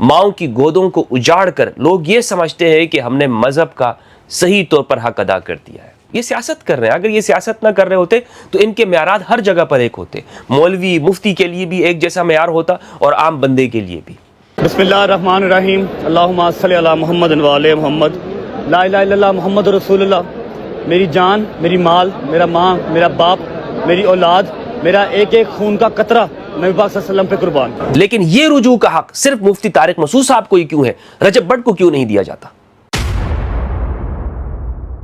ماؤں کی گودوں کو اجاڑ کر لوگ یہ سمجھتے ہیں کہ ہم نے مذہب کا صحیح طور پر حق ادا کر دیا ہے۔ یہ سیاست کر رہے ہیں، اگر یہ سیاست نہ کر رہے ہوتے تو ان کے معیارات ہر جگہ پر ایک ہوتے، مولوی مفتی کے لیے بھی ایک جیسا معیار ہوتا اور عام بندے کے لیے بھی۔ بسم اللہ الرحمن الرحیم، اللہم صلی علی محمد و علی محمد، لا الہ الا اللہ محمد رسول اللہ۔ میری جان، میری مال، میرا ماں، میرا باپ، میری اولاد، میرا ایک ایک خون کا قطرہ نبی پاک صلی اللہ علیہ وسلم پہ قربان۔ لیکن یہ رجوع کا حق صرف مفتی طارق مسعود صاحب کو ہی کیوں ہے، رجب بٹ کو کیوں نہیں دیا جاتا؟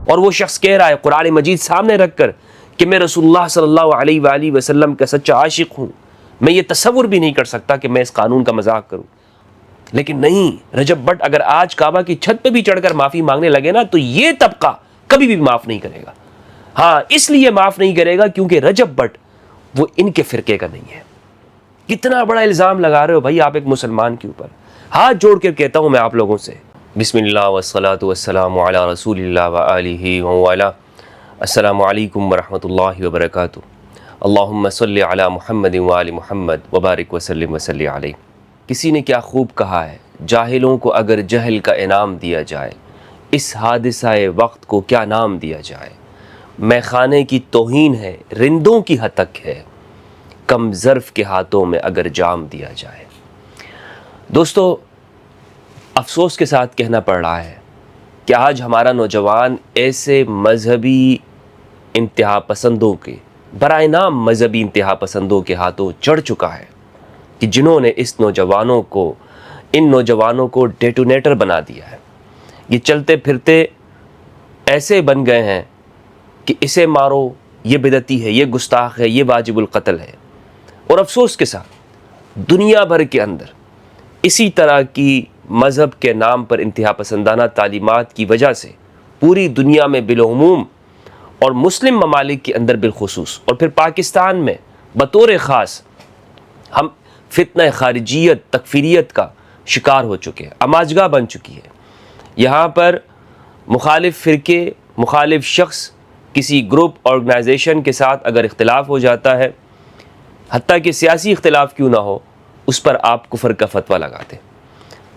اور وہ شخص کہہ رہا ہے قرآن مجید سامنے رکھ کر کہ میں رسول اللہ صلی اللہ علیہ وآلہ وسلم کا سچا عاشق ہوں، میں یہ تصور بھی نہیں کر سکتا کہ میں اس قانون کا مذاق کروں۔ لیکن نہیں، رجب بٹ اگر آج کعبہ کی چھت پہ بھی چڑھ کر معافی مانگنے لگے نا تو یہ طبقہ کبھی بھی معاف نہیں کرے گا۔ ہاں، اس لیے معاف نہیں کرے گا کیونکہ رجب بٹ وہ ان کے فرقے کا نہیں ہے۔ کتنا بڑا الزام لگا رہے ہو بھائی آپ ایک مسلمان کے اوپر۔ ہاتھ جوڑ کر کہتا ہوں میں آپ لوگوں سے، بسم اللہ والصلاة والسلام علی رسول اللہ وآلہ وآلہ۔ السلام علیکم ورحمۃ اللہ وبرکاتہ۔ اللہم صلی علی محمد وآل محمد وبارک وسلم وصلی علیہ۔ کسی نے کیا خوب کہا ہے، جاہلوں کو اگر جہل کا انعام دیا جائے، اس حادثہ وقت کو کیا نام دیا جائے۔ میں خانے کی توہین ہے، رندوں کی ہتک ہے، کم ظرف کے ہاتھوں میں اگر جام دیا جائے۔ دوستو، افسوس کے ساتھ کہنا پڑ رہا ہے کہ آج ہمارا نوجوان ایسے مذہبی انتہا پسندوں کے، برائے نام مذہبی انتہا پسندوں کے ہاتھوں چڑھ چکا ہے کہ جنہوں نے ان نوجوانوں کو ڈیٹونیٹر بنا دیا ہے۔ یہ چلتے پھرتے ایسے بن گئے ہیں کہ اسے مارو، یہ بدعتی ہے، یہ گستاخ ہے، یہ واجب القتل ہے۔ اور افسوس کے ساتھ دنیا بھر کے اندر اسی طرح کی مذہب کے نام پر انتہا پسندانہ تعلیمات کی وجہ سے پوری دنیا میں بالعموم اور مسلم ممالک کے اندر بالخصوص اور پھر پاکستان میں بطور خاص ہم فتنہ خارجیت، تکفیریت کا شکار ہو چکے ہیں، اماجگاہ بن چکی ہے۔ یہاں پر مخالف فرقے، مخالف شخص کسی گروپ آرگنائزیشن کے ساتھ اگر اختلاف ہو جاتا ہے، حتیٰ کہ سیاسی اختلاف کیوں نہ ہو، اس پر آپ کفر کا فتویٰ لگا دیں،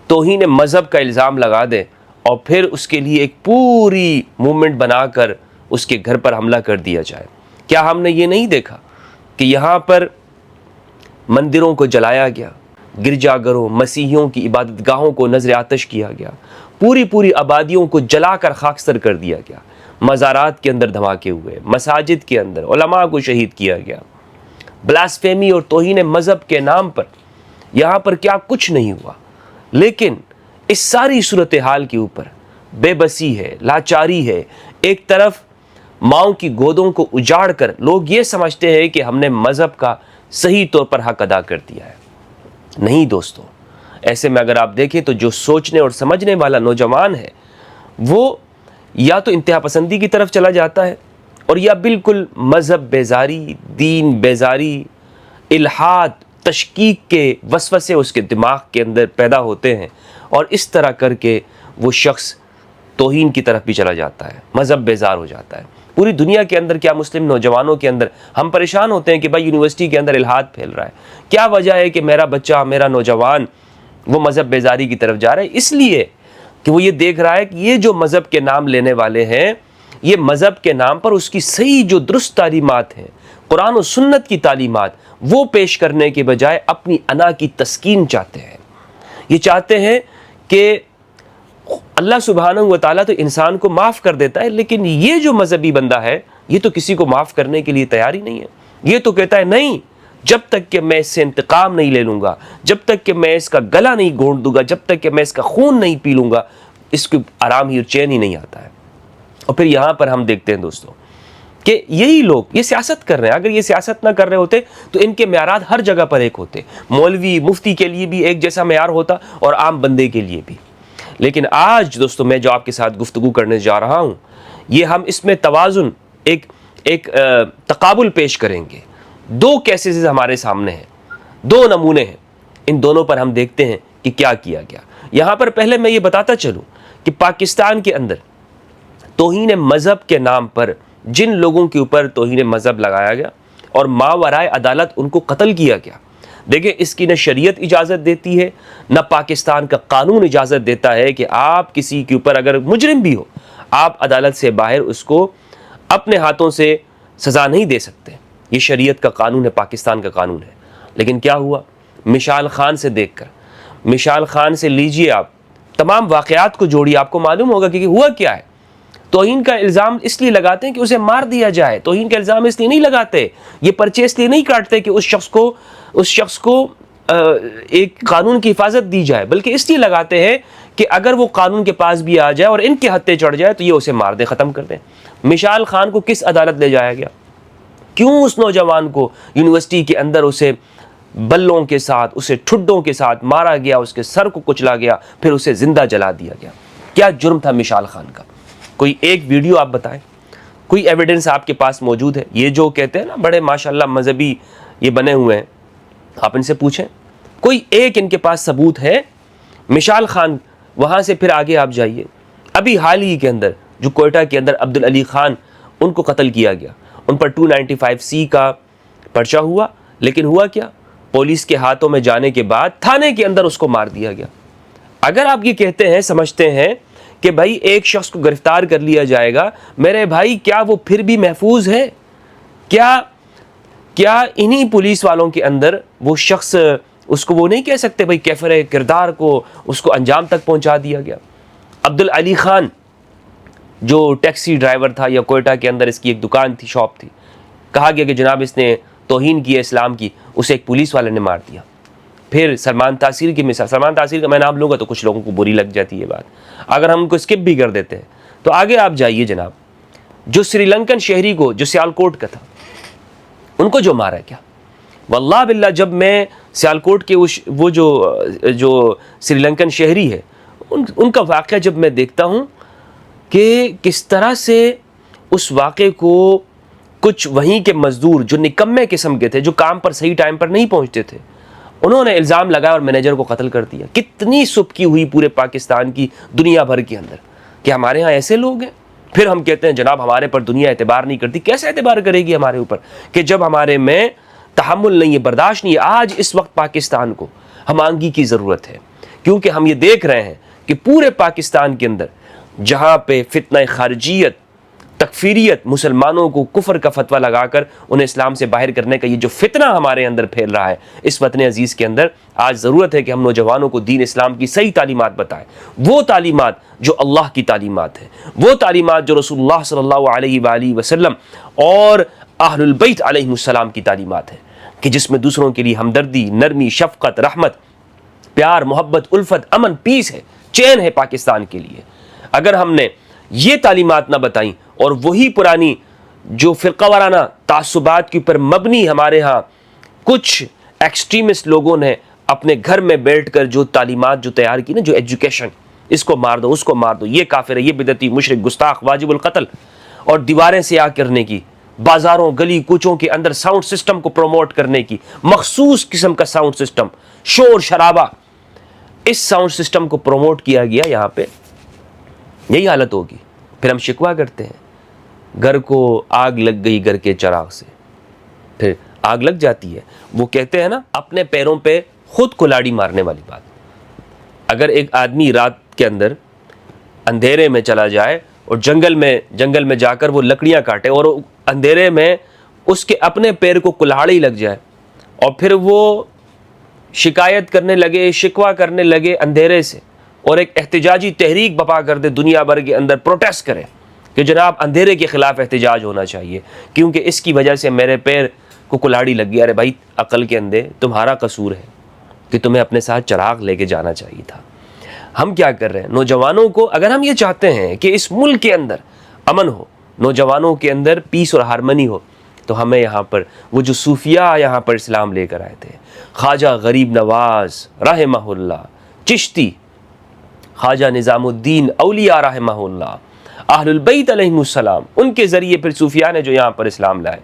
توہین مذہب کا الزام لگا دیں اور پھر اس کے لیے ایک پوری موومنٹ بنا کر اس کے گھر پر حملہ کر دیا جائے۔ کیا ہم نے یہ نہیں دیکھا کہ یہاں پر مندروں کو جلایا گیا، گرجا گھروں، مسیحیوں کی عبادت گاہوں کو نذر آتش کیا گیا، پوری آبادیوں کو جلا کر خاکستر کر دیا گیا، مزارات کے اندر دھماکے ہوئے، مساجد کے اندر علماء کو شہید کیا گیا، بلاسفیمی اور توہین مذہب کے نام پر یہاں پر کیا کچھ نہیں ہوا۔ لیکن اس ساری صورتحال کے اوپر بے بسی ہے، لاچاری ہے۔ ایک طرف ماؤں کی گودوں کو اجاڑ کر لوگ یہ سمجھتے ہیں کہ ہم نے مذہب کا صحیح طور پر حق ادا کر دیا ہے۔ نہیں دوستو، ایسے میں اگر آپ دیکھیں تو جو سوچنے اور سمجھنے والا نوجوان ہے وہ یا تو انتہا پسندی کی طرف چلا جاتا ہے اور یا بالکل مذہب بیزاری، دین بیزاری، الحاد، تشکیک کے وسوسے اس کے دماغ کے اندر پیدا ہوتے ہیں اور اس طرح کر کے وہ شخص توہین کی طرف بھی چلا جاتا ہے، مذہب بیزار ہو جاتا ہے۔ پوری دنیا کے اندر کیا مسلم نوجوانوں کے اندر ہم پریشان ہوتے ہیں کہ بھائی یونیورسٹی کے اندر الحاد پھیل رہا ہے، کیا وجہ ہے کہ میرا بچہ، میرا نوجوان وہ مذہب بیزاری کی طرف جا رہا ہے؟ اس لیے کہ وہ یہ دیکھ رہا ہے کہ یہ جو مذہب کے نام لینے والے ہیں، یہ مذہب کے نام پر اس کی صحیح جو درست تعلیمات ہیں، قرآن و سنت کی تعلیمات، وہ پیش کرنے کے بجائے اپنی انا کی تسکین چاہتے ہیں۔ یہ چاہتے ہیں کہ اللہ سبحانہ و تعالیٰ تو انسان کو معاف کر دیتا ہے، لیکن یہ جو مذہبی بندہ ہے یہ تو کسی کو معاف کرنے کے لیے تیار ہی نہیں ہے۔ یہ تو کہتا ہے نہیں، جب تک کہ میں اس سے انتقام نہیں لے لوں گا، جب تک کہ میں اس کا گلا نہیں گھونٹ دوں گا، جب تک کہ میں اس کا خون نہیں پی لوں گا، اس کو آرام ہی اور چین ہی نہیں آتا ہے۔ اور پھر یہاں پر ہم دیکھتے ہیں دوستوں کہ یہی لوگ یہ سیاست کر رہے ہیں۔ اگر یہ سیاست نہ کر رہے ہوتے تو ان کے معیارات ہر جگہ پر ایک ہوتے، مولوی مفتی کے لیے بھی ایک جیسا معیار ہوتا اور عام بندے کے لیے بھی۔ لیکن آج دوستوں میں جو آپ کے ساتھ گفتگو کرنے جا رہا ہوں، یہ ہم اس میں توازن، ایک تقابل پیش کریں گے۔ دو کیسز ہمارے سامنے ہیں، دو نمونے ہیں، ان دونوں پر ہم دیکھتے ہیں کہ کیا کیا گیا۔ یہاں پر پہلے میں یہ بتاتا چلوں کہ پاکستان کے اندر توہین مذہب کے نام پر جن لوگوں کے اوپر توہین مذہب لگایا گیا اور ماورائے عدالت ان کو قتل کیا گیا، دیکھیں اس کی نہ شریعت اجازت دیتی ہے، نہ پاکستان کا قانون اجازت دیتا ہے کہ آپ کسی کے اوپر اگر مجرم بھی ہو آپ عدالت سے باہر اس کو اپنے ہاتھوں سے سزا نہیں دے سکتے. یہ شریعت کا قانون ہے، پاکستان کا قانون ہے. لیکن کیا ہوا مشال خان سے دیکھ کر، مشال خان سے لیجئے آپ تمام واقعات کو جوڑیے، آپ کو معلوم ہوگا کہ ہوا کیا ہے. توہین کا الزام اس لیے لگاتے ہیں کہ اسے مار دیا جائے. توہین کا الزام اس لیے نہیں لگاتے، یہ پرچے اس لیے نہیں کاٹتے کہ اس شخص کو ایک قانون کی حفاظت دی جائے، بلکہ اس لیے لگاتے ہیں کہ اگر وہ قانون کے پاس بھی آ جائے اور ان کے ہتھے چڑھ جائے تو یہ اسے مار دے، ختم کر دیں. مشال خان کو کس عدالت لے جایا گیا؟ کیوں اس نوجوان کو یونیورسٹی کے اندر اسے بلوں کے ساتھ، اسے ٹھڈوں کے ساتھ مارا گیا، اس کے سر کو کچلا گیا، پھر اسے زندہ جلا دیا گیا؟ کیا جرم تھا مشال خان کا؟ کوئی ایک ویڈیو آپ بتائیں، کوئی ایویڈنس آپ کے پاس موجود ہے؟ یہ جو کہتے ہیں نا بڑے ماشاءاللہ مذہبی یہ بنے ہوئے ہیں، آپ ان سے پوچھیں کوئی ایک ان کے پاس ثبوت ہے؟ مشال خان وہاں سے پھر آگے آپ جائیے، ابھی حال ہی کے اندر جو کوئٹہ کے اندر عبدالعلی خان ان کو قتل کیا گیا، ان پر 295C کا پرچہ ہوا، لیکن ہوا کیا؟ پولیس کے ہاتھوں میں جانے کے بعد تھانے کے اندر اس کو مار دیا گیا. اگر آپ یہ کہتے ہیں، سمجھتے ہیں کہ بھائی ایک شخص کو گرفتار کر لیا جائے گا، میرے بھائی کیا وہ پھر بھی محفوظ ہے؟ کیا انہی پولیس والوں کے اندر وہ شخص اس کو وہ نہیں کہہ سکتے بھائی کیفر کردار کو اس کو انجام تک پہنچا دیا گیا؟ عبدالعلی خان جو ٹیکسی ڈرائیور تھا یا کوئٹہ کے اندر اس کی ایک دکان تھی، شاپ تھی، کہا گیا کہ جناب اس نے توہین کی اسلام کی، اسے ایک پولیس والے نے مار دیا. پھر سلمان تاثیر کی مثال، سلمان تاثیر کا میں نام لوں گا تو کچھ لوگوں کو بری لگ جاتی ہے بات، اگر ہم ان کو اسکپ بھی کر دیتے ہیں تو آگے آپ جائیے جناب، جو سری لنکن شہری کو جو سیالکوٹ کا تھا ان کو جو مارا کیا؟ واللہ باللہ جب میں سیالکوٹ کے وہ جو سری لنکن شہری ہے ان کا واقعہ جب میں دیکھتا ہوں کہ کس طرح سے اس واقعے کو کچھ وہیں کے مزدور جو نکمے قسم کے تھے، جو کام پر صحیح ٹائم پر نہیں پہنچتے تھے، انہوں نے الزام لگایا اور مینیجر کو قتل کر دیا. کتنی سبکی ہوئی پورے پاکستان کی، دنیا بھر کے اندر کہ ہمارے ہاں ایسے لوگ ہیں. پھر ہم کہتے ہیں جناب ہمارے پر دنیا اعتبار نہیں کرتی. کیسے اعتبار کرے گی ہمارے اوپر کہ جب ہمارے میں تحمل نہیں ہے، برداشت نہیں ہے؟ آج اس وقت پاکستان کو ہمانگی کی ضرورت ہے، کیونکہ ہم یہ دیکھ رہے ہیں کہ پورے پاکستان کے اندر جہاں پہ فتنہ خارجیت، تکفیریت، مسلمانوں کو کفر کا فتویٰ لگا کر انہیں اسلام سے باہر کرنے کا یہ جو فتنہ ہمارے اندر پھیل رہا ہے، اس وطن عزیز کے اندر آج ضرورت ہے کہ ہم نوجوانوں کو دین اسلام کی صحیح تعلیمات بتائیں، وہ تعلیمات جو اللہ کی تعلیمات ہیں، وہ تعلیمات جو رسول اللہ صلی اللہ علیہ وآلہ وسلم اور اہل البیت علیہ السلام کی تعلیمات ہیں، کہ جس میں دوسروں کے لیے ہمدردی، نرمی، شفقت، رحمت، پیار، محبت، الفت، امن، پیس ہے، چین ہے پاکستان کے لیے. اگر ہم نے یہ تعلیمات نہ بتائیں اور وہی پرانی جو فرقہ وارانہ تعصبات کے اوپر مبنی ہمارے ہاں کچھ ایکسٹریمسٹ لوگوں نے اپنے گھر میں بیٹھ کر جو تعلیمات جو تیار کی نا، جو ایجوکیشن، اس کو مار دو، اس کو مار دو، یہ کافر ہے، یہ بدعتی، مشرک، گستاخ، واجب القتل، اور دیواریں سیاہ کرنے کی، بازاروں، گلی کوچوں کے اندر ساؤنڈ سسٹم کو پروموٹ کرنے کی، مخصوص قسم کا ساؤنڈ سسٹم، شور شرابہ، اس ساؤنڈ سسٹم کو پروموٹ کیا گیا. یہاں پہ یہی حالت ہوگی. پھر ہم شکوہ کرتے ہیں گھر کو آگ لگ گئی گھر کے چراغ سے، پھر آگ لگ جاتی ہے. وہ کہتے ہیں نا اپنے پیروں پہ خود کلاڑی مارنے والی بات. اگر ایک آدمی رات کے اندر اندھیرے میں چلا جائے اور جنگل میں جا کر وہ لکڑیاں کاٹے اور اندھیرے میں اس کے اپنے پیر کو کلاڑی لگ جائے اور پھر وہ شکایت کرنے لگے، شکوہ کرنے لگے اندھیرے سے، اور ایک احتجاجی تحریک بپا کر دے، دنیا بھر کے اندر پروٹیسٹ کرے کہ جناب اندھیرے کے خلاف احتجاج ہونا چاہیے کیونکہ اس کی وجہ سے میرے پیر کو کلاڑی لگ گیا. ارے بھائی عقل کے اندھے، تمہارا قصور ہے کہ تمہیں اپنے ساتھ چراغ لے کے جانا چاہیے تھا. ہم کیا کر رہے ہیں؟ نوجوانوں کو اگر ہم یہ چاہتے ہیں کہ اس ملک کے اندر امن ہو، نوجوانوں کے اندر پیس اور ہارمنی ہو، تو ہمیں یہاں پر وہ جو صوفیاء یہاں پر اسلام لے کر آئے تھے، خواجہ غریب نواز رحمہ اللہ، چشتی، خواجہ نظام الدین اولیاء رحمہ اللہ، اہل البیت علیہ السلام، ان کے ذریعے پھر صوفیاء نے جو یہاں پر اسلام لائے،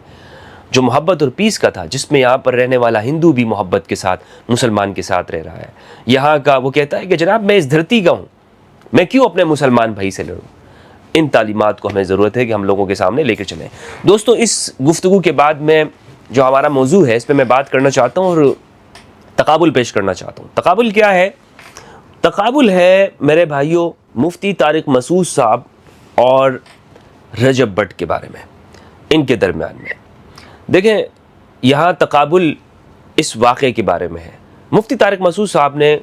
جو محبت اور پیس کا تھا، جس میں یہاں پر رہنے والا ہندو بھی محبت کے ساتھ مسلمان کے ساتھ رہ رہا ہے. یہاں کا وہ کہتا ہے کہ جناب میں اس دھرتی کا ہوں، میں کیوں اپنے مسلمان بھائی سے لڑوں. ان تعلیمات کو ہمیں ضرورت ہے کہ ہم لوگوں کے سامنے لے کر چلیں. دوستو اس گفتگو کے بعد میں جو ہمارا موضوع ہے اس پہ میں بات کرنا چاہتا ہوں، اور تقابل پیش کرنا چاہتا ہوں. تقابل کیا ہے؟ تقابل ہے میرے بھائیوں مفتی طارق مسعود صاحب اور رجب بٹ کے بارے میں، ان کے درمیان میں. دیکھیں یہاں تقابل اس واقعے کے بارے میں ہے. مفتی طارق مسعود صاحب نے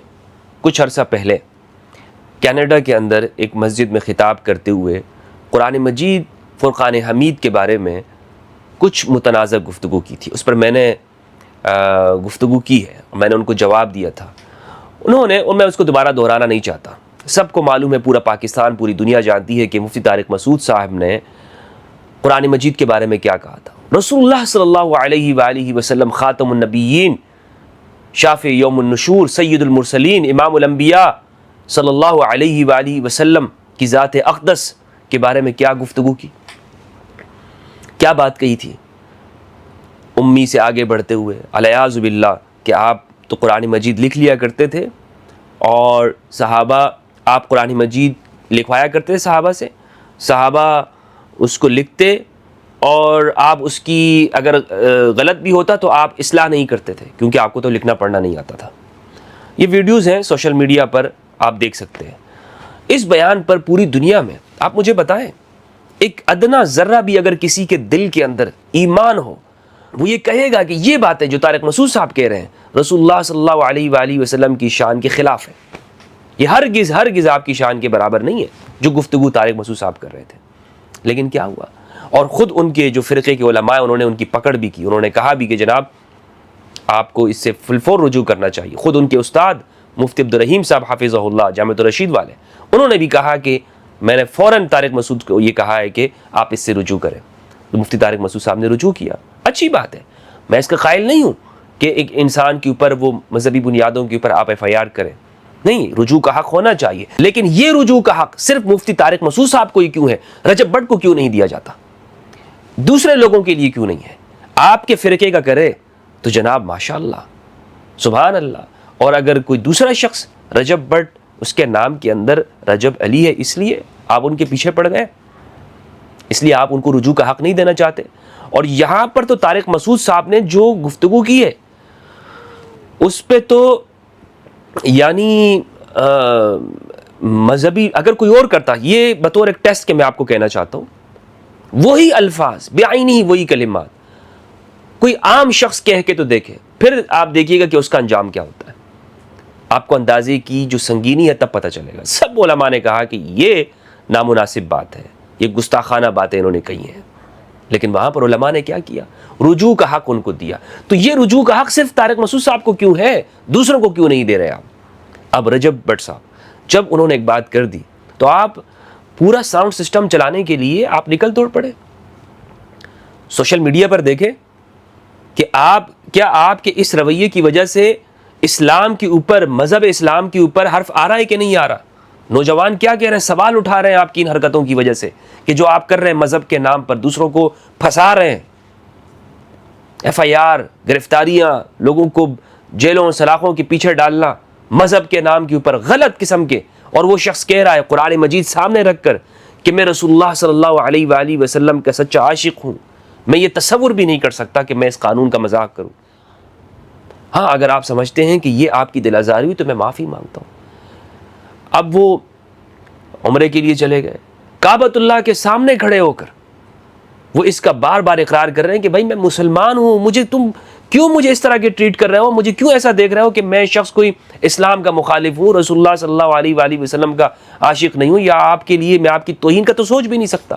کچھ عرصہ پہلے کینیڈا کے اندر ایک مسجد میں خطاب کرتے ہوئے قرآن مجید فرقان حمید کے بارے میں کچھ متنازع گفتگو کی تھی. اس پر میں نے گفتگو کی ہے، میں نے ان کو جواب دیا تھا. انہوں نے، اور میں اس کو دوبارہ دہرانا نہیں چاہتا، سب کو معلوم ہے، پورا پاکستان پوری دنیا جانتی ہے کہ مفتی طارق مسعود صاحب نے قرآن مجید کے بارے میں کیا کہا تھا. رسول اللہ صلی اللہ علیہ وآلہ وسلم خاتم النبیین، شافع یوم النشور، سید المرسلین، امام الانبیاء صلی اللہ علیہ وآلہ وسلم کی ذات اقدس کے بارے میں کیا گفتگو کی، کیا بات کہی تھی. امی سے آگے بڑھتے ہوئے الیاذ باللہ کہ آپ تو قرآن مجید لکھ لیا کرتے تھے اور صحابہ، آپ قرآن مجید لکھوایا کرتے تھے صحابہ سے، صحابہ اس کو لکھتے اور آپ اس کی اگر غلط بھی ہوتا تو آپ اصلاح نہیں کرتے تھے کیونکہ آپ کو تو لکھنا پڑھنا نہیں آتا تھا. یہ ویڈیوز ہیں سوشل میڈیا پر، آپ دیکھ سکتے ہیں. اس بیان پر پوری دنیا میں آپ مجھے بتائیں ایک ادنا ذرہ بھی اگر کسی کے دل کے اندر ایمان ہو، وہ یہ کہے گا کہ یہ باتیں جو طارق مسعود صاحب کہہ رہے ہیں رسول اللہ صلی اللہ علیہ وآلہ وسلم کی شان کے خلاف ہے. یہ ہرگز آپ کی شان کے برابر نہیں ہے جو گفتگو طارق مسعود صاحب کر رہے تھے. لیکن کیا ہوا، اور خود ان کے جو فرقے کے علماء انہوں نے ان کی پکڑ بھی کی، انہوں نے کہا بھی کہ جناب آپ کو اس سے فلفور رجوع کرنا چاہیے. خود ان کے استاد مفتی عبدالرحیم صاحب حافظہ اللہ جامعۃ الرشید والے، انہوں نے بھی کہا کہ میں نے فوراً طارق مسعود کو یہ کہا ہے کہ آپ اس سے رجوع کریں. تو مفتی طارق مسعود صاحب نے رجوع کیا، اچھی بات ہے، میں اس کا قائل نہیں ہوں کہ ایک انسان کے اوپر وہ مذہبی بنیادوں کے اوپر آپ FIR کریں، نہیں، رجوع کا حق ہونا چاہیے. لیکن یہ رجوع کا حق صرف مفتی طارق مسعود صاحب کو ہی کیوں ہے، رجب بٹ کو کیوں نہیں دیا جاتا، دوسرے لوگوں کے لیے کیوں نہیں ہے؟ آپ کے فرقے کا کرے تو جناب ماشاءاللہ سبحان اللہ. اور اگر کوئی دوسرا شخص رجب بٹ، اس کے نام کے اندر رجب علی ہے، اس لیے آپ ان کے پیچھے پڑ گئے، اس لیے آپ ان کو رجوع کا حق نہیں دینا چاہتے. اور یہاں پر تو طارق مسعود صاحب نے جو گفتگو کی ہے اس پہ تو یعنی مذہبی اگر کوئی اور کرتا، یہ بطور ایک ٹیسٹ کے میں آپ کو کہنا چاہتا ہوں، وہی الفاظ بعینی ہی وہی کلمات کوئی عام شخص کہہ کے تو دیکھے، پھر آپ دیکھیے گا کہ اس کا انجام کیا ہوتا ہے. آپ کو اندازے کی جو سنگینی ہے تب پتہ چلے گا. سب علماء نے کہا کہ یہ نامناسب بات ہے، یہ گستاخانہ باتیں انہوں نے کہی ہیں. لیکن وہاں پر علماء نے کیا کیا، رجوع کا حق ان کو دیا. تو یہ رجوع کا حق صرف طارق مسعود صاحب کو کیوں ہے، دوسروں کو کیوں نہیں دے رہے آپ؟ اب رجب بٹ صاحب جب انہوں نے ایک بات کر دی تو آپ پورا ساؤنڈ سسٹم چلانے کے لیے آپ نکل توڑ پڑے. سوشل میڈیا پر دیکھیں کہ آپ کے اس رویے کی وجہ سے اسلام کے اوپر، مذہب اسلام کے اوپر حرف آ رہا ہے کہ نہیں آ رہا؟ نوجوان کیا کہہ رہے ہیں، سوال اٹھا رہے ہیں آپ کی ان حرکتوں کی وجہ سے کہ جو آپ کر رہے ہیں مذہب کے نام پر دوسروں کو پھنسا رہے ہیں، FIR، گرفتاریاں، لوگوں کو جیلوں سلاخوں کے پیچھے ڈالنا مذہب کے نام کے اوپر غلط قسم کے. اور وہ شخص کہہ رہا ہے قرآن مجید سامنے رکھ کر کہ میں رسول اللہ صلی اللہ علیہ وآلہ وسلم کا سچا عاشق ہوں، میں یہ تصور بھی نہیں کر سکتا کہ میں اس قانون کا مذاق کروں. ہاں اگر آپ سمجھتے ہیں کہ یہ آپ کی دل آزاری ہوئی تو میں معافی مانگتا ہوں. اب وہ عمرے کے لیے چلے گئے، کعبۃ اللہ کے سامنے کھڑے ہو کر وہ اس کا بار بار اقرار کر رہے ہیں کہ بھائی میں مسلمان ہوں، تم کیوں مجھے اس طرح کے ٹریٹ کر رہے ہو، مجھے کیوں ایسا دیکھ رہے ہو کہ میں شخص کوئی اسلام کا مخالف ہوں، رسول اللہ صلی اللہ علیہ وآلہ وسلم کا عاشق نہیں ہوں، یا آپ کے لیے میں آپ کی توہین کا تو سوچ بھی نہیں سکتا.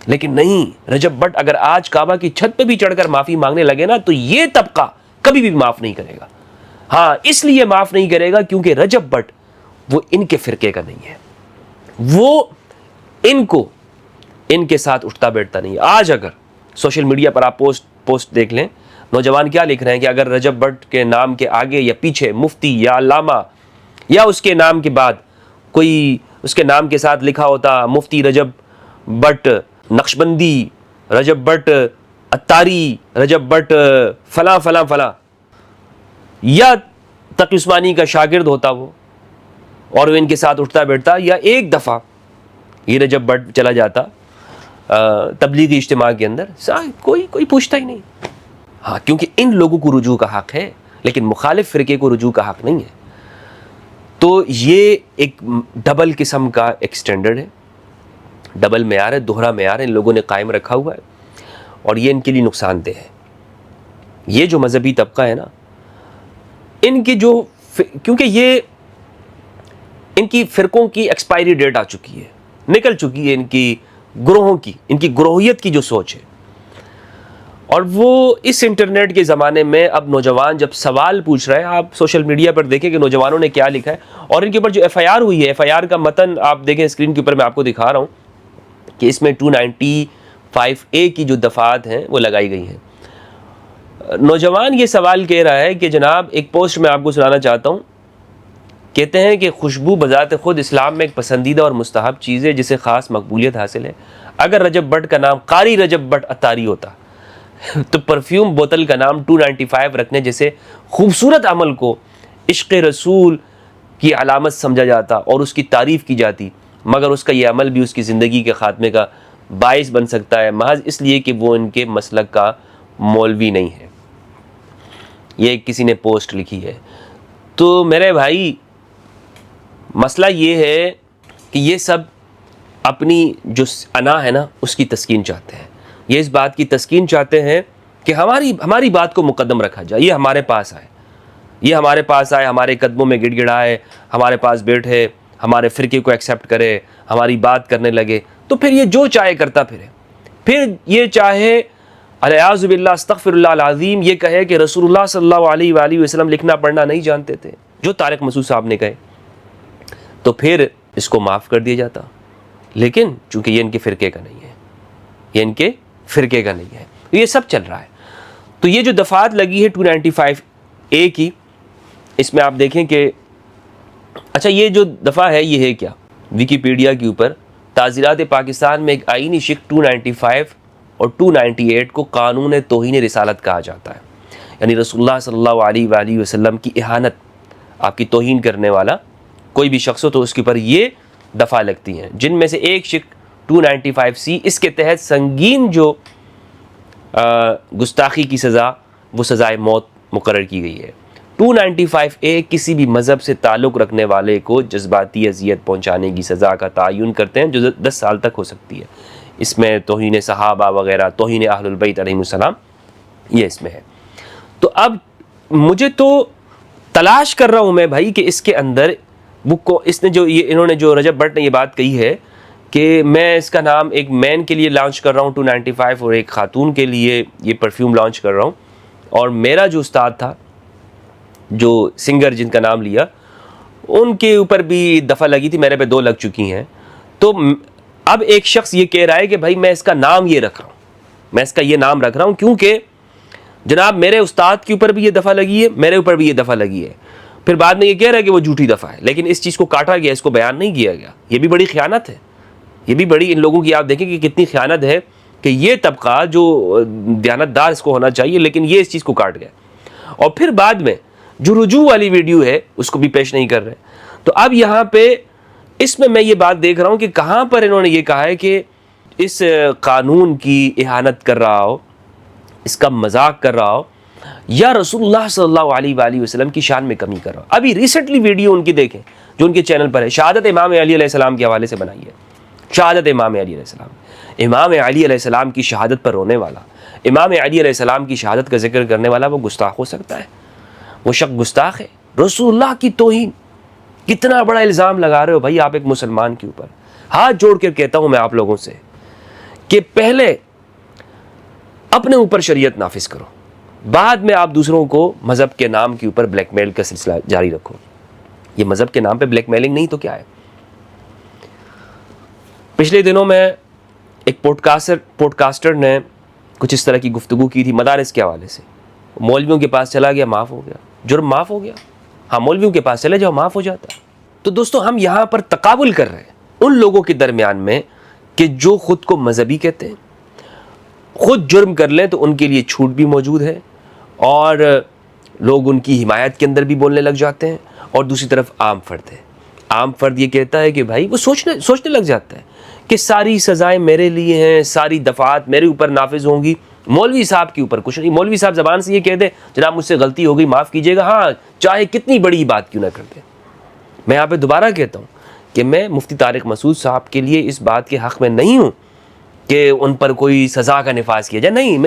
لیکن نہیں، رجب بٹ اگر آج کعبہ کی چھت پہ بھی چڑھ کر معافی مانگنے لگے نا تو یہ طبقہ کبھی بھی معاف نہیں کرے گا. ہاں اس لیے معاف نہیں کرے گا کیونکہ رجب بٹ وہ ان کے فرقے کا نہیں ہے، وہ ان کے ساتھ اٹھتا بیٹھتا نہیں ہے. آج اگر سوشل میڈیا پر آپ پوسٹ دیکھ لیں، نوجوان کیا لکھ رہے ہیں کہ اگر رجب بٹ کے نام کے آگے یا پیچھے مفتی یا علامہ یا اس کے نام کے بعد کوئی اس کے نام کے ساتھ لکھا ہوتا مفتی رجب بٹ نقشبندی، رجب بٹ اتاری، رجب بٹ فلاں فلاں فلاں، یا تقی عثمانی کا شاگرد ہوتا وہ اور وہ ان کے ساتھ اٹھتا بیٹھتا، یا ایک دفعہ یہ رجب بٹ چلا جاتا تبلیغی اجتماع کے اندر، کوئی پوچھتا ہی نہیں. ہاں کیونکہ ان لوگوں کو رجوع کا حق ہے. لیکن مخالف فرقے کو رجوع کا حق نہیں ہے. تو یہ ایک ڈبل قسم کا ایک سٹینڈرڈ ہے، ڈبل معیار ہے، دوہرا معیار ہے ان لوگوں نے قائم رکھا ہوا ہے، اور یہ ان کے لیے نقصان دہ ہے. یہ جو مذہبی طبقہ ہے نا، ان کی جو کیونکہ یہ ان کی فرقوں کی ایکسپائری ڈیٹ آ چکی ہے، نکل چکی ہے ان کی گروہوں کی، ان کی گروہیت کی جو سوچ ہے. اور وہ اس انٹرنیٹ کے زمانے میں اب نوجوان جب سوال پوچھ رہے ہیں، آپ سوشل میڈیا پر دیکھیں کہ نوجوانوں نے کیا لکھا ہے، اور ان کے اوپر جو ایف آئی آر ہوئی ہے، ایف آئی آر کا متن آپ دیکھیں اسکرین کے اوپر میں آپ کو دکھا رہا ہوں کہ اس میں 295A کی جو دفعات ہیں وہ لگائی گئی ہیں. نوجوان یہ سوال کہہ رہا ہے کہ جناب، ایک پوسٹ میں آپ کو سنانا چاہتا ہوں، کہتے ہیں کہ خوشبو بذات خود اسلام میں ایک پسندیدہ اور مستحب چیز ہے جسے خاص مقبولیت حاصل ہے. اگر رجب بٹ کا نام قاری رجب بٹ اتاری ہوتا تو پرفیوم بوتل کا نام 295 رکھنے جیسے خوبصورت عمل کو عشق رسول کی علامت سمجھا جاتا اور اس کی تعریف کی جاتی، مگر اس کا یہ عمل بھی اس کی زندگی کے خاتمے کا باعث بن سکتا ہے، محض اس لیے کہ وہ ان کے مسلک کا مولوی نہیں ہے. یہ کسی نے پوسٹ لکھی ہے. تو میرے بھائی، مسئلہ یہ ہے کہ یہ سب اپنی جو انا ہے نا اس کی تسکین چاہتے ہیں. یہ اس بات کی تسکین چاہتے ہیں کہ ہماری بات کو مقدم رکھا جائے، یہ ہمارے پاس آئے، یہ ہمارے پاس آئے، ہمارے قدموں میں گڑ گڑائے، ہمارے پاس بیٹھے، ہمارے فرقے کو ایکسیپٹ کرے، ہماری بات کرنے لگے. تو پھر یہ جو چاہے کرتا پھرے، پھر یہ چاہے الیاذ باللہ استغفر اللہ العظیم یہ کہے کہ رسول اللہ صلی اللہ علیہ وآلہ وسلم لکھنا پڑھنا نہیں جانتے تھے، جو طارق مسعود صاحب نے کہے، تو پھر اس کو معاف کر دیا جاتا. لیکن چونکہ یہ ان کے فرقے کا نہیں ہے، یہ ان کے فرقے کا نہیں ہے، یہ سب چل رہا ہے. تو یہ جو دفعات لگی ہے 295A کی، اس میں آپ دیکھیں کہ اچھا یہ جو دفعہ ہے یہ ہے کیا. ویکیپیڈیا کے اوپر تعزیرات پاکستان میں ایک آئینی شق 295 اور 298 کو قانون توہین رسالت کہا جاتا ہے، یعنی رسول اللہ صلی اللہ علیہ وآلہ وسلم کی اہانت، آپ کی توہین کرنے والا کوئی بھی شخص ہو تو اس کے اوپر یہ دفعہ لگتی ہیں، جن میں سے ایک شق 295C اس کے تحت سنگین جو گستاخی کی سزا وہ سزائے موت مقرر کی گئی ہے. 295A کسی بھی مذہب سے تعلق رکھنے والے کو جذباتی اذیت پہنچانے کی سزا کا تعین کرتے ہیں جو 10 سال تک ہو سکتی ہے. اس میں توہین صحابہ وغیرہ، توہین اہل البیت علیہم السلام، یہ اس میں ہے. تو اب مجھے تو تلاش کر رہا ہوں میں بھائی کہ اس کے اندر بک کو اس نے جو انہوں نے جو رجب بٹ نے یہ بات کہی ہے کہ میں اس کا نام ایک مین کے لیے لانچ کر رہا ہوں 295 اور ایک خاتون کے لیے یہ پرفیوم لانچ کر رہا ہوں، اور میرا جو استاد تھا جو سنگر جن کا نام لیا ان کے اوپر بھی دفعہ لگی تھی، میرے پہ 2 لگ چکی ہیں. تو اب ایک شخص یہ کہہ رہا ہے کہ بھائی میں اس کا نام یہ رکھ رہا ہوں، میں اس کا یہ نام رکھ رہا ہوں کیونکہ جناب میرے استاد کے اوپر بھی یہ دفعہ لگی ہے، میرے اوپر بھی یہ دفعہ لگی ہے. پھر بعد میں یہ کہہ رہا ہے کہ وہ جھوٹی دفعہ ہے، لیکن اس چیز کو کاٹا گیا، اس کو بیان نہیں کیا گیا. یہ بھی بڑی خیانت ہے، یہ بھی بڑی ان لوگوں کی آپ دیکھیں کہ کتنی خیانت ہے کہ یہ طبقہ جو دیانتدار اس کو ہونا چاہیے لیکن یہ اس چیز کو کاٹ گیا. اور پھر بعد میں جو رجوع والی ویڈیو ہے اس کو بھی پیش نہیں کر رہے. تو اب یہاں پہ اس میں یہ بات دیکھ رہا ہوں کہ کہاں پر انہوں نے یہ کہا ہے کہ اس قانون کی اہانت کر رہا ہو، اس کا مذاق کر رہا ہو، یا رسول اللہ صلی اللہ علیہ وآلہ وسلم کی شان میں کمی کر رہا ہو. ابھی ریسنٹلی ویڈیو ان کی دیکھیں جو ان کے چینل پر ہے، شہادت امام علی علیہ السلام کے حوالے سے بنائی ہے. شہادت امام علی علیہ السلام، امام علی علیہ السلام کی شہادت پر رونے والا، امام علی علیہ السلام کی شہادت کا ذکر کرنے والا وہ گستاخ ہو سکتا ہے؟ وہ شخص گستاخ ہے. رسول اللہ کی توہین، کتنا بڑا الزام لگا رہے ہو بھائی آپ ایک مسلمان کے اوپر. ہاتھ جوڑ کر کہتا ہوں میں آپ لوگوں سے کہ پہلے اپنے اوپر شریعت نافذ کرو، بعد میں آپ دوسروں کو مذہب کے نام کے اوپر بلیک میل کا سلسلہ جاری رکھو. یہ مذہب کے نام پہ بلیک میلنگ نہیں تو کیا ہے؟ پچھلے دنوں میں ایک پوڈ کاسٹر نے کچھ اس طرح کی گفتگو کی تھی مدارس کے حوالے سے. مولویوں کے پاس چلا گیا، معاف ہو گیا، جرم معاف ہو گیا. ہاں مولویوں کے پاس چلے جاؤ، معاف ہو جاتا ہے. تو دوستو ہم یہاں پر تقابل کر رہے ہیں ان لوگوں کے درمیان میں کہ جو خود کو مذہبی کہتے ہیں، خود جرم کر لیں تو ان کے لیے چھوٹ بھی موجود ہے اور لوگ ان کی حمایت کے اندر بھی بولنے لگ جاتے ہیں. اور دوسری طرف عام فرد ہے، عام فرد یہ کہتا ہے کہ بھائی وہ سوچنے لگ جاتا ہے کہ ساری سزائیں میرے لیے ہیں، ساری دفعات میرے اوپر نافذ ہوں گی مولوی صاحب کے اوپر کچھ نہیں. مولوی صاحب زبان سے یہ کہہ دے جناب مجھ سے غلطی ہو گئی معاف کیجیے گا, ہاں چاہے کتنی بڑی بات کیوں نہ کر دے. میں یہاں پہ دوبارہ کہتا ہوں کہ میں مفتی طارق مسعود صاحب کے لیے اس بات کے حق میں نہیں ہوں کہ ان پر کوئی سزا کا نفاذ کیا جائے. نہیں,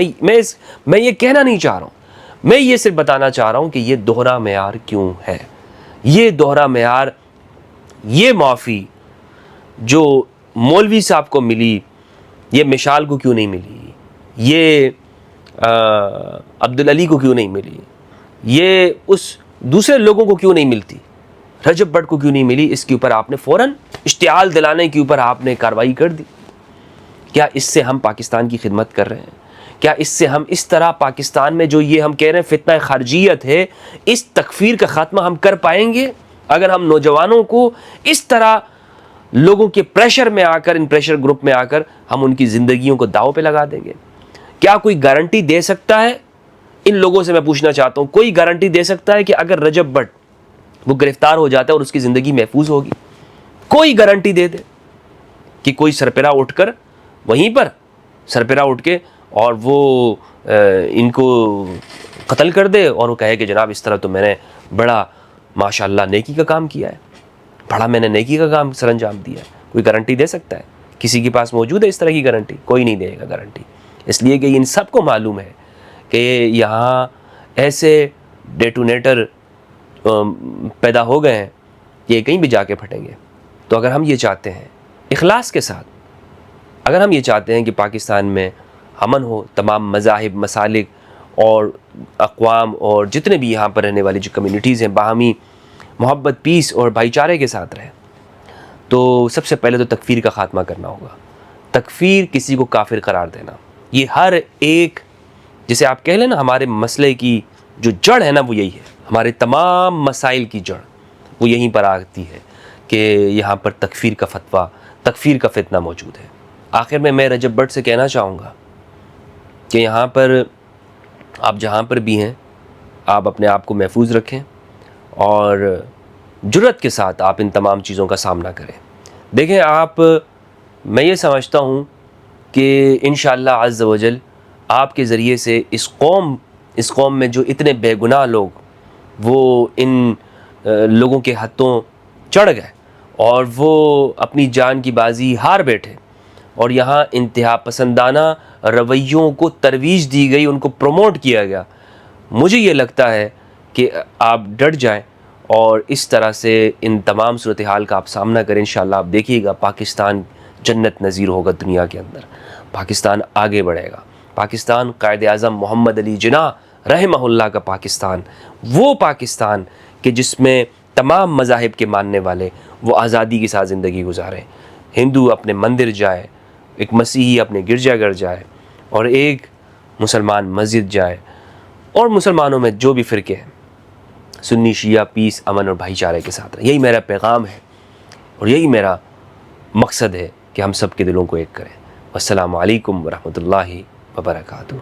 میں یہ کہنا نہیں چاہ رہا ہوں. میں یہ صرف بتانا چاہ رہا ہوں کہ یہ دوہرا معیار کیوں ہے. یہ دوہرا معیار, یہ معافی جو مولوی صاحب کو ملی یہ مشال کو کیوں نہیں ملی, یہ عبدالعلی کو کیوں نہیں ملی, یہ اس دوسرے لوگوں کو کیوں نہیں ملتی, رجب بٹ کو کیوں نہیں ملی؟ اس کے اوپر آپ نے فوراً اشتعال دلانے کے اوپر آپ نے کارروائی کر دی. کیا اس سے ہم پاکستان کی خدمت کر رہے ہیں؟ کیا اس سے ہم اس طرح پاکستان میں جو یہ ہم کہہ رہے ہیں فتنہ خارجیت ہے, اس تکفیر کا خاتمہ ہم کر پائیں گے اگر ہم نوجوانوں کو اس طرح لوگوں کے پریشر میں آ کر, ان پریشر گروپ میں آ کر ہم ان کی زندگیوں کو داؤ پہ لگا دیں گے؟ کیا کوئی گارنٹی دے سکتا ہے؟ ان لوگوں سے میں پوچھنا چاہتا ہوں, کوئی گارنٹی دے سکتا ہے کہ اگر رجب بٹ وہ گرفتار ہو جاتا ہے اور اس کی زندگی محفوظ ہوگی؟ کوئی گارنٹی دے دے کہ کوئی سرپرہ اٹھ کر وہیں پر سرپرہ اٹھ کے اور وہ ان کو قتل کر دے اور وہ کہے کہ جناب اس طرح تو میں نے بڑا ماشاءاللہ نیکی کا کام کیا ہے, بڑا میں نے نیکی کا کام سر انجام دیا ہے؟ کوئی گارنٹی دے سکتا ہے؟ کسی کے پاس موجود ہے اس طرح کی گارنٹی؟ کوئی نہیں دے گا گارنٹی. اس لیے کہ ان سب کو معلوم ہے کہ یہاں ایسے ڈیٹونیٹر پیدا ہو گئے ہیں کہ یہ کہیں بھی جا کے پھٹیں گے. تو اگر ہم یہ چاہتے ہیں اخلاص کے ساتھ, اگر ہم یہ چاہتے ہیں کہ پاکستان میں امن ہو, تمام مذاہب, مسالک اور اقوام اور جتنے بھی یہاں پر رہنے والی جو کمیونٹیز ہیں باہمی محبت, پیس اور بھائی چارے کے ساتھ رہیں, تو سب سے پہلے تو تکفیر کا خاتمہ کرنا ہوگا. تکفیر, کسی کو کافر قرار دینا, یہ ہر ایک جسے آپ کہہ لیں نا ہمارے مسئلے کی جو جڑ ہے نا وہ یہی ہے. ہمارے تمام مسائل کی جڑ وہ یہیں پر آتی ہے کہ یہاں پر تکفیر کا فتویٰ, تکفیر کا فتنہ موجود ہے. آخر میں رجب بٹ سے کہنا چاہوں گا کہ یہاں پر آپ جہاں پر بھی ہیں آپ اپنے آپ کو محفوظ رکھیں اور جرأت کے ساتھ آپ ان تمام چیزوں کا سامنا کریں. دیکھیں آپ, میں یہ سمجھتا ہوں کہ انشاءاللہ عز و جل آپ کے ذریعے سے اس قوم میں جو اتنے بے گناہ لوگ وہ ان لوگوں کے ہتھوں چڑھ گئے اور وہ اپنی جان کی بازی ہار بیٹھے اور یہاں انتہا پسندانہ رویوں کو ترویج دی گئی, ان کو پروموٹ کیا گیا, مجھے یہ لگتا ہے کہ آپ ڈٹ جائیں اور اس طرح سے ان تمام صورتحال کا آپ سامنا کریں. انشاءاللہ آپ دیکھیے گا پاکستان جنت نظیر ہوگا دنیا کے اندر, پاکستان آگے بڑھے گا. پاکستان قائد اعظم محمد علی جناح رحمہ اللہ کا پاکستان, وہ پاکستان کہ جس میں تمام مذاہب کے ماننے والے وہ آزادی کے ساتھ زندگی گزاریں. ہندو اپنے مندر جائے, ایک مسیحی اپنے گرجا گھر جائے اور ایک مسلمان مسجد جائے, اور مسلمانوں میں جو بھی فرقے ہیں سنی شیعہ پیس, امن اور بھائی چارے کے ساتھ رہیں. یہی میرا پیغام ہے اور یہی میرا مقصد ہے کہ ہم سب کے دلوں کو ایک کریں. والسلام علیکم ورحمۃ اللہ وبرکاتہ.